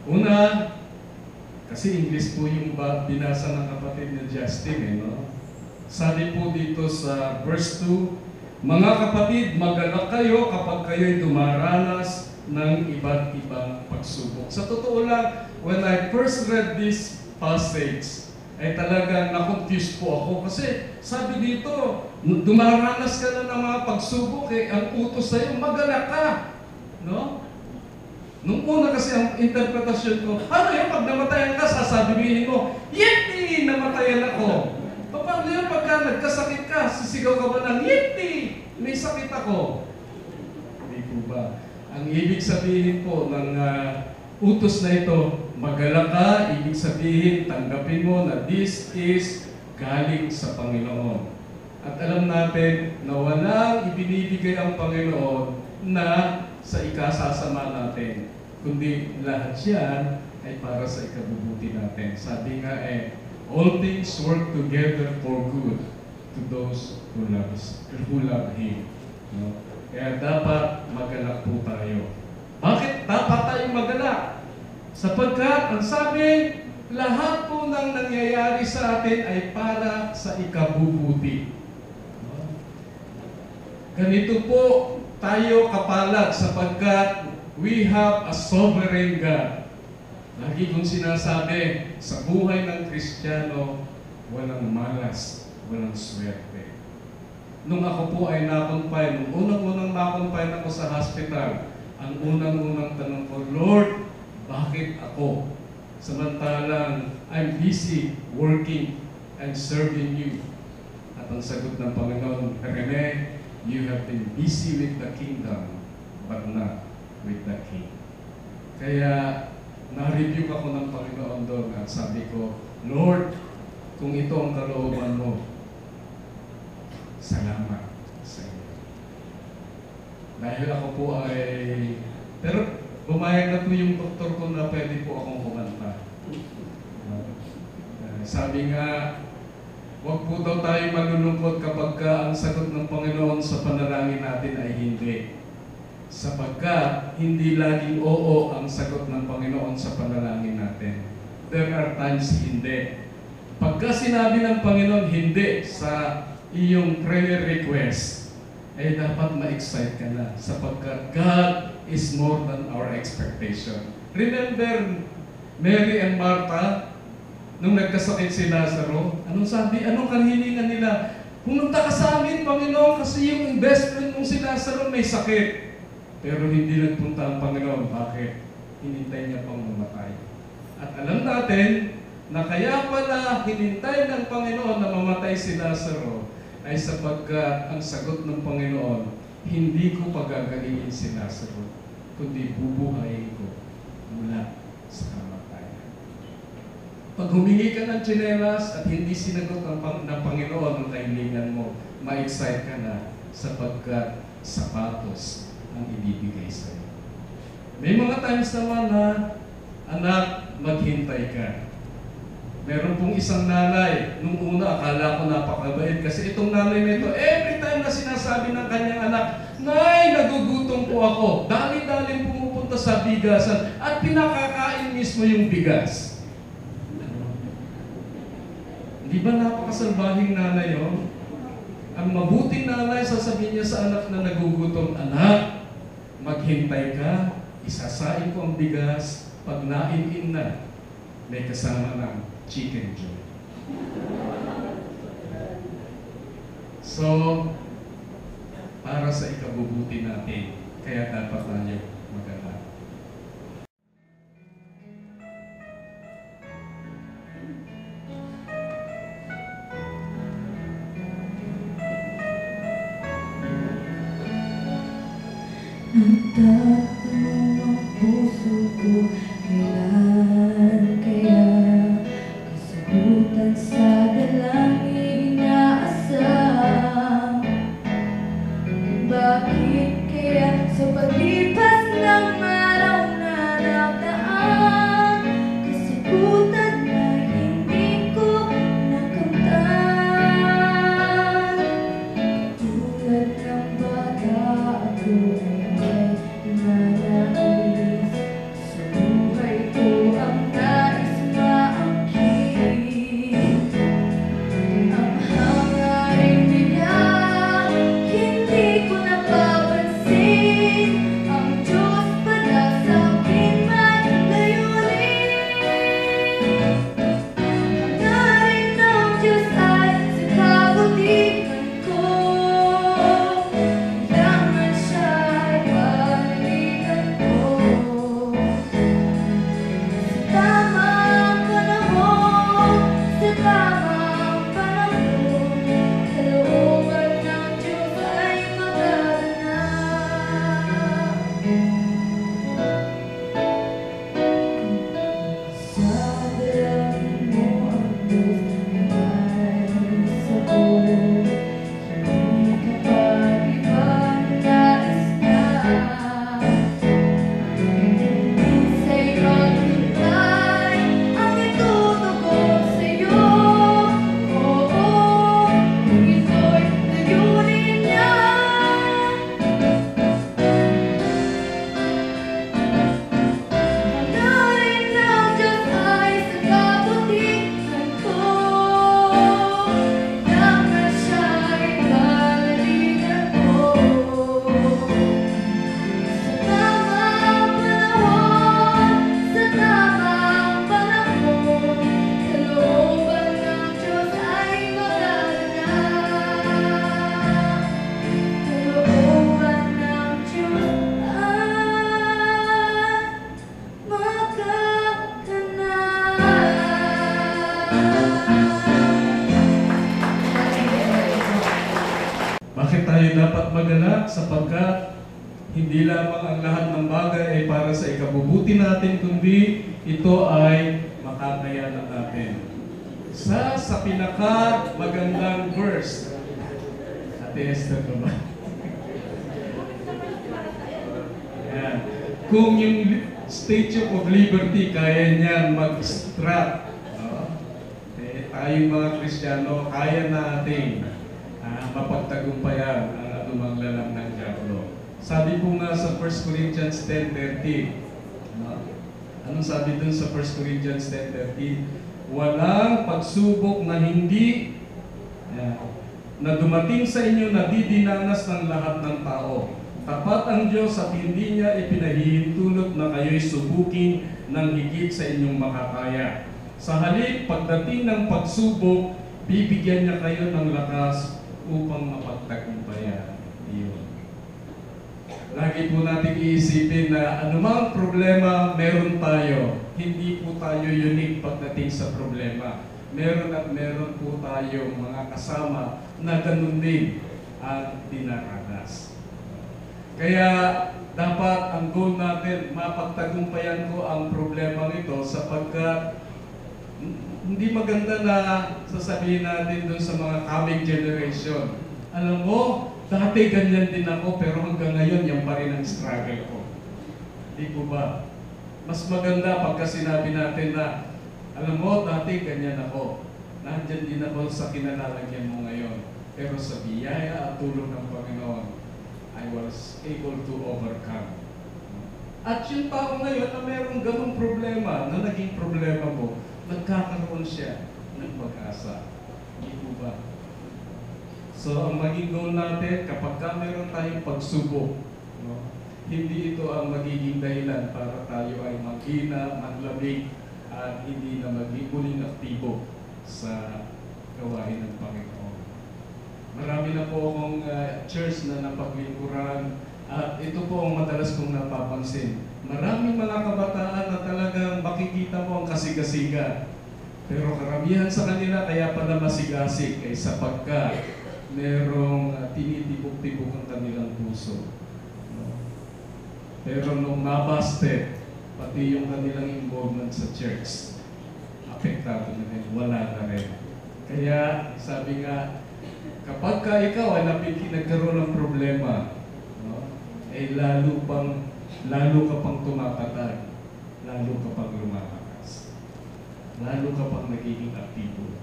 Una, kasi English po yung binasa ng kapatid ni Justin, no? Sabi po dito sa verse 2, mga kapatid, magalak kayo kapag kayo'y dumaranas ng iba't ibang pagsubok. Sa totoo lang, when I first read this passage, ay talagang na-confuse po ako. Kasi sabi dito, dumaranas ka na ng mga pagsubok, ang utos sa'yo, magalak ka. No? Nung una kasi ang interpretasyon ko, ano yun, pag namatayan ka, sasabihin mo, Yippee! Namatayan ako. Paano yun, pagka nagkasakit ka, sisigaw ka ba ng Yippee! May sakit ako. Hindi po ba? Ang ibig sabihin po ng utos na ito, magalak ka, ibig sabihin, tanggapin mo na this is galing sa Panginoon. At alam natin na walang ibinibigay ang Panginoon na sa ikasasama natin, kundi lahat yan ay para sa ikabubuti natin. Sabi nga all things work together for good to those who love Him. No? Kaya dapat magalak po tayo. Bakit dapat tayong magalak? Sapagkat ang sabi, lahat po ng nangyayari sa atin ay para sa ikabubuti. No? Ganito po tayo kapalad sapagkat we have a sovereign God. Lagi kong sinasabi, sa buhay ng Kristiyano, walang malas, walang swerte. Nung ako po ay na-confine, nung unang-unang na-confine ako sa hospital, ang unang-unang tanong ko, Lord, bakit ako? Samantalang I'm busy working and serving you. At ang sagot ng Panginoon, Rene, you have been busy with the kingdom, but not with the king. Kaya, na-review ako ng Panginoon doon at sabi ko, Lord, kung ito ang kalooban mo, salamat sa iyo. Dahil ako po pero bumayag na po yung doktor ko na pwede po akong kumanta. Sabi nga, huwag po daw tayo malulungkot kapag ang sagot ng Panginoon sa panalangin natin ay hindi. Sapagkat hindi laging oo ang sagot ng Panginoon sa panalangin natin. There are times hindi. Pagka sinabi ng Panginoon hindi sa iyong prayer request, ay dapat ma-excite ka na sapagkat God is more than our expectation. Remember Mary and Martha, nung nagkasakit si Lazaro, anong sabi? Anong kahilingan nila? Pumunta ka sa amin, Panginoon, kasi yung best friend mong si Lazaro may sakit. Pero hindi nagpunta ang Panginoon. Bakit? Hinintay niya pang mamatay. At alam natin na kaya pala hinintay ng Panginoon na mamatay si Lazaro ay sapagkat ang sagot ng Panginoon, hindi ko pagagalingin si Lazaro, kundi bubuhayin ko mula sa kamatayan. Pag humingi ka ng tsinelas at hindi sinagot ng Panginoon ang kahilingan mo, ma-excite ka na sapagkat sapatos ang ibibigay sa iyo. May mga times naman na, anak, maghintay ka. Meron pong isang nanay, nung una akala ko napakabait kasi itong nanay na ito, every time na sinasabi ng kanyang anak, Nay, nagugutom po ako. Dali-dali pumupunta sa bigasan at pinakakain mismo yung bigas. Di ba napakasalbahing nanay yun? Ang mabuting nanay, sasabihin niya sa anak na nagugutom, anak, maghintay ka, isasain ko ang bigas, pag nain-in na, may kasama ng chicken joy. So, para sa ikabubuti natin, kaya dapat tayo mag-alala. Nagtatanong ang puso ko, kailan kaya kasagutan sa dalangin inaasam? Bakit kaya sa paglipas ng araw na nagdaan, kasagutan na hindi ko nakamtan? Tulad ng bata ako ay may magalak sapagkat hindi lamang ang lahat ng bagay ay para sa ikabubuti natin, kundi ito ay makakayanan natin. Sa pinaka magandang verse, Ate Esther ko ba? Ayan. Kung yung Statue of Liberty kaya niyang mag-strap, tayong mga Kristiyano, kaya natin mapagtagumpayan ang anumang lalang ng diablo. Sabi po nga sa 1 Corinthians 10:13, anong sabi dun sa 1 Corinthians 10:13? Walang pagsubok na hindi na dumating sa inyo na didinanas ng lahat ng tao. Tapat ang Diyos at hindi niya ipinahihintulot na kayo'y subukin ng higit sa inyong makakaya. Sa halip, pagdating ng pagsubok, bibigyan niya kayo ng lakas upang mapagtagumpayan. Iyon. Lagi po natin iisipin na anumang problema meron tayo. Hindi po tayo unique pagdating sa problema. Meron at meron po tayo mga kasama na ganun din ang dinaranas. Kaya dapat ang goal natin, mapagtagumpayan ko ang problema ito sapagkat hindi maganda na sasabihin natin dun sa mga coming generation. Alam mo, dati ganyan din ako pero hanggang ngayon yan pa rin ang struggle ko. Di po ba? Mas maganda pagka sinabi natin na, alam mo, dati ganyan ako. Nandyan din ako sa kinalalagyan mo ngayon. Pero sa biyaya at tulong ng Panginoon, I was able to overcome. At yung tao ngayon na mayroong ganong problema, na naging problema mo, nagkakaroon siya ng pag-asa. Hindi po ba? So, ang maging goal natin, kapag ka mayroon tayong pagsubok, hindi ito ang magiging dahilan para tayo ay maghina, maglamig, at hindi na maging muling aktibo sa gawain ng Panginoon. Marami na po akong church na napaglingkuran at ito po ang madalas kong napapansin. Maraming mga kabataan na talagang makikita mo ang kasigasiga. Pero karamihan sa kanila kaya pala masigasig ay sapagkat merong tinitibok-tibok ang kanilang puso. Pero nung mabaste, pati yung kanilang involvement sa church, apektado na rin, wala na rin. Kaya sabi nga, kapag ka ikaw ay nagkaroon ng problema, lalo ka pang tumapatag, lalo ka pang lumalakas, lalo ka pang nagiging aktibo.